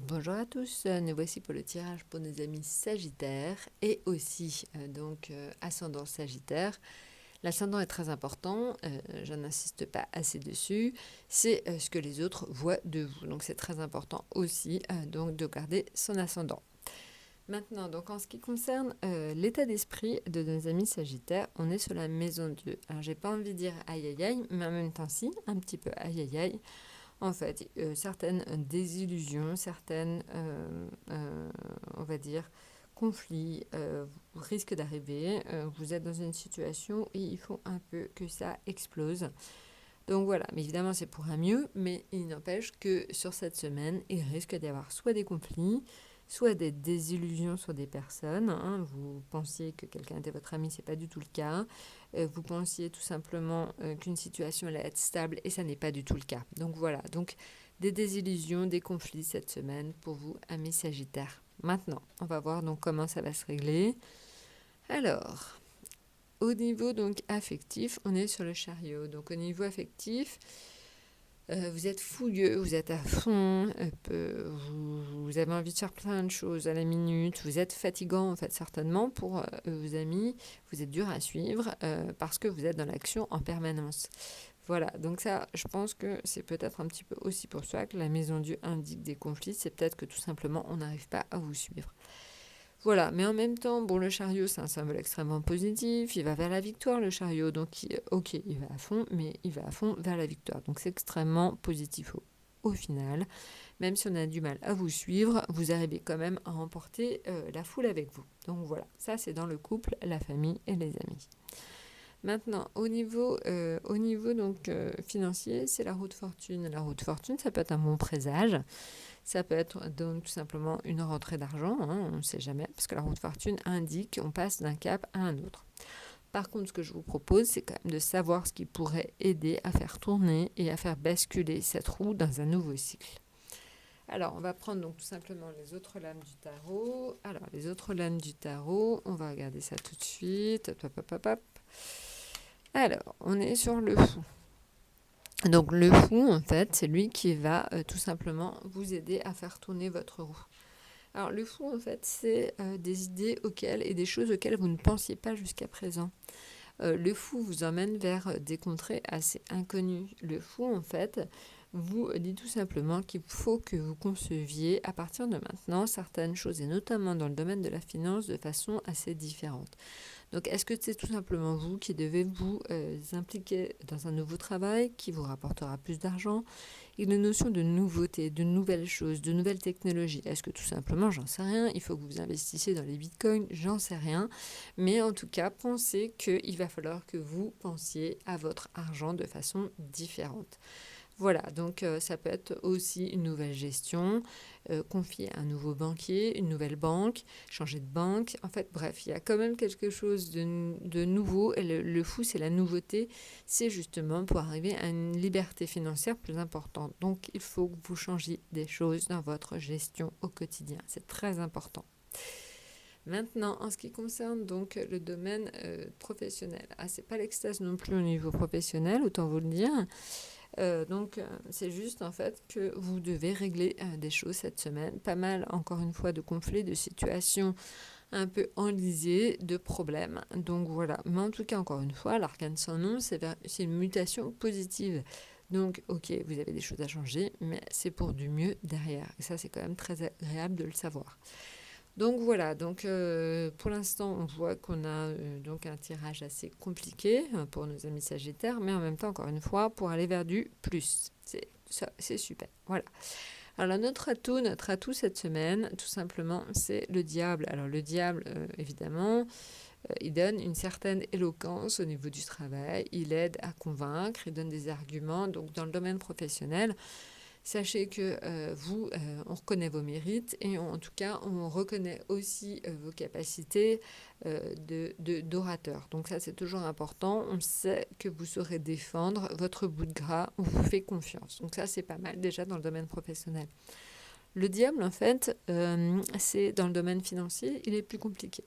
Bonjour à tous, nous voici pour le tirage pour nos amis Sagittaires et aussi ascendant Sagittaire. L'ascendant est très important, je n'insiste pas assez dessus, c'est ce que les autres voient de vous. Donc c'est très important aussi de garder son ascendant. Maintenant, donc en ce qui concerne l'état d'esprit de nos amis Sagittaires, on est sur la maison 2. Alors j'ai pas envie de dire aïe aïe aïe, mais en même temps si, un petit peu aïe aïe aïe. En fait, certaines désillusions, certaines, on va dire, conflits risquent d'arriver. Vous êtes dans une situation où il faut un peu que ça explose. Donc voilà, mais évidemment c'est pour un mieux, mais il n'empêche que sur cette semaine, il risque d'y avoir soit des conflits, soit des désillusions sur des personnes. Vous pensiez que quelqu'un était votre ami, c'est pas du tout le cas. Vous pensiez tout simplement qu'une situation allait être stable et ça n'est pas du tout le cas. Donc voilà, donc des désillusions, des conflits cette semaine pour vous, amis Sagittaires. Maintenant, on va voir donc comment ça va se régler. Alors, au niveau donc affectif, on est sur le chariot. Donc au niveau affectif, vous êtes fougueux, vous êtes à fond, vous avez envie de faire plein de choses à la minute, vous êtes fatigant en fait certainement pour vos amis, vous êtes dur à suivre parce que vous êtes dans l'action en permanence. Voilà, donc ça, je pense que c'est peut-être un petit peu aussi pour ça que la maison Dieu indique des conflits, c'est peut-être que tout simplement on n'arrive pas à vous suivre. Voilà, mais en même temps, bon, le chariot, c'est un symbole extrêmement positif, il va vers la victoire, le chariot, donc ok, il va à fond, mais il va à fond vers la victoire, donc c'est extrêmement positif au final. Même si on a du mal à vous suivre, vous arrivez quand même à emporter la foule avec vous. Donc voilà, ça c'est dans le couple, la famille et les amis. Maintenant, au niveau financier, c'est la roue de fortune. La roue de fortune, ça peut être un bon présage. Ça peut être donc tout simplement une rentrée d'argent, on ne sait jamais, parce que la roue de fortune indique qu'on passe d'un cap à un autre. Par contre, ce que je vous propose, c'est quand même de savoir ce qui pourrait aider à faire tourner et à faire basculer cette roue dans un nouveau cycle. Alors, on va prendre donc tout simplement les autres lames du tarot. Alors, les autres lames du tarot, on va regarder ça tout de suite. Hop, hop, hop, hop. Alors, on est sur le fou. Donc le fou, en fait, c'est lui qui va tout simplement vous aider à faire tourner votre roue. Alors le fou, en fait, c'est des idées auxquelles et des choses auxquelles vous ne pensiez pas jusqu'à présent. Le fou vous emmène vers des contrées assez inconnues. Le fou, en fait, vous dit tout simplement qu'il faut que vous conceviez à partir de maintenant certaines choses, et notamment dans le domaine de la finance, de façon assez différente. Donc, est-ce que c'est tout simplement vous qui devez vous impliquer dans un nouveau travail qui vous rapportera plus d'argent? Une notion de nouveauté, de nouvelles choses, de nouvelles technologies. Est-ce que tout simplement, j'en sais rien, il faut que vous investissiez dans les bitcoins, j'en sais rien. Mais en tout cas, pensez qu'il va falloir que vous pensiez à votre argent de façon différente. Voilà, donc ça peut être aussi une nouvelle gestion, confier à un nouveau banquier, une nouvelle banque, changer de banque. En fait, bref, il y a quand même quelque chose de nouveau. Et le fou, c'est la nouveauté. C'est justement pour arriver à une liberté financière plus importante. Donc, il faut que vous changiez des choses dans votre gestion au quotidien. C'est très important. Maintenant, en ce qui concerne donc le domaine professionnel, c'est pas l'extase non plus au niveau professionnel, autant vous le dire. C'est juste en fait que vous devez régler des choses cette semaine. Pas mal, encore une fois, de conflits, de situations un peu enlisées, de problèmes. Donc voilà. Mais en tout cas, encore une fois, l'arcane sans nom, c'est une mutation positive. Donc, ok, vous avez des choses à changer, mais c'est pour du mieux derrière. Et ça, c'est quand même très agréable de le savoir. Donc voilà, pour l'instant, on voit qu'on a donc un tirage assez compliqué pour nos amis Sagittaires, mais en même temps, encore une fois, pour aller vers du plus. C'est super. Voilà. Alors notre atout cette semaine, tout simplement, c'est le diable. Alors le diable, évidemment, il donne une certaine éloquence au niveau du travail, il aide à convaincre, il donne des arguments. Donc dans le domaine professionnel, sachez que on reconnaît vos mérites et en tout cas, on reconnaît aussi vos capacités d'orateur. Donc ça, c'est toujours important. On sait que vous saurez défendre votre bout de gras. On vous fait confiance. Donc ça, c'est pas mal déjà dans le domaine professionnel. Le diable, en fait, c'est dans le domaine financier, il est plus compliqué.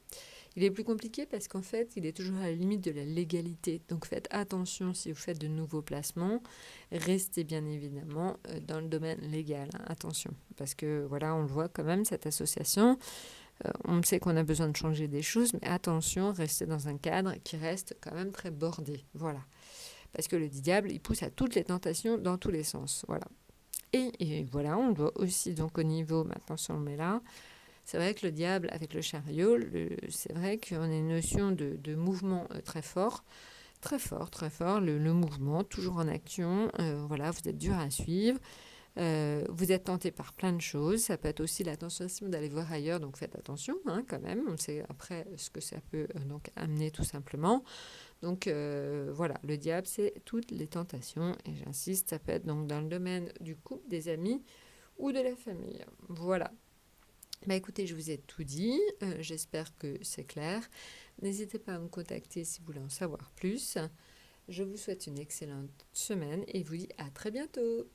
Il est plus compliqué parce qu'en fait, il est toujours à la limite de la légalité. Donc faites attention si vous faites de nouveaux placements. Restez bien évidemment dans le domaine légal. Hein. Attention, parce que voilà, on le voit quand même, cette association. On sait qu'on a besoin de changer des choses, mais attention, restez dans un cadre qui reste quand même très bordé. Voilà. Parce que le diable, il pousse à toutes les tentations dans tous les sens. Voilà. Et voilà, on doit aussi, donc au niveau, maintenant si on le met là, c'est vrai que le diable avec le chariot, c'est vrai qu'on a une notion de mouvement très fort, très fort, très fort, le mouvement, toujours en action, voilà, vous êtes dur à suivre, vous êtes tenté par plein de choses, ça peut être aussi la tentation d'aller voir ailleurs, donc faites attention hein, quand même, on sait après ce que ça peut donc amener tout simplement. Donc voilà, le diable, c'est toutes les tentations, et j'insiste, ça peut être donc dans le domaine du couple, des amis ou de la famille. Voilà. Bah écoutez, je vous ai tout dit, j'espère que c'est clair. N'hésitez pas à me contacter si vous voulez en savoir plus. Je vous souhaite une excellente semaine et vous dis à très bientôt.